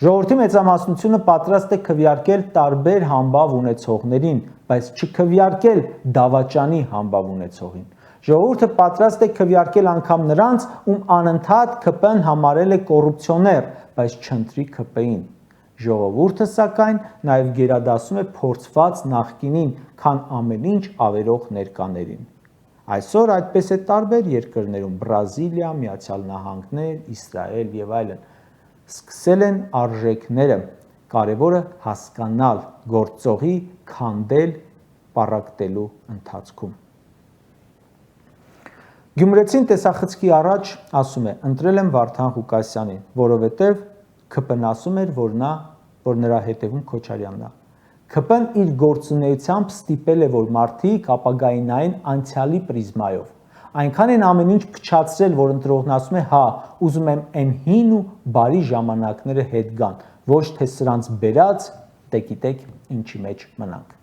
Ժողովրդի մեծամասնությունը պատրաստ է քվեարկել տարբեր համբավ ունեցողներին, բայց չքվեարկել դավաճանի համբավ ունեցողին։ Ժողովուրդը պատրաստ է քվեարկել անգամ նրանց, ում անընդհատ ԿՊ-ն համարել է կոռուպցիոներ, բայց չընտրի ԿՊ-ին։ Ժողովուրդը, սակայն, նաև գերադասում է փորձված նախկինին, քան ամեն ինչ ավերող ներկաներին։ Այսօր այդպես է տարբեր երկրներում՝ Բրազիլիա, Միացյալ Նահանգներ, Իսրայել եւ այլն։ Սկսել են արժեքները, կարևորը հասկանալ, գործողի քանդել, պառակտելու ընթացքում։ Գյումրեցին տեսախցկի առաջ ասում է. ընտրել եմ Վարդան Ղուկասյանին, որովհետև ԿՊ-ն ասում էր, որ նրա հետևում Քոչարյանն է։ ԿՊ-ն իր գործունեությամբ ստիպել է, որ մարդիկ ապագային նայեն անցյալի պրիզմայով։ Այնքան են ամեն ինչ փչացրել, որ ընտրողն ասում է՝ հա, ուզում եմ այն հին ու բարի ժամանակները հետ գան, ոչ թե սրանց բերած, դե գիտեք ինչի մեջ մնանք։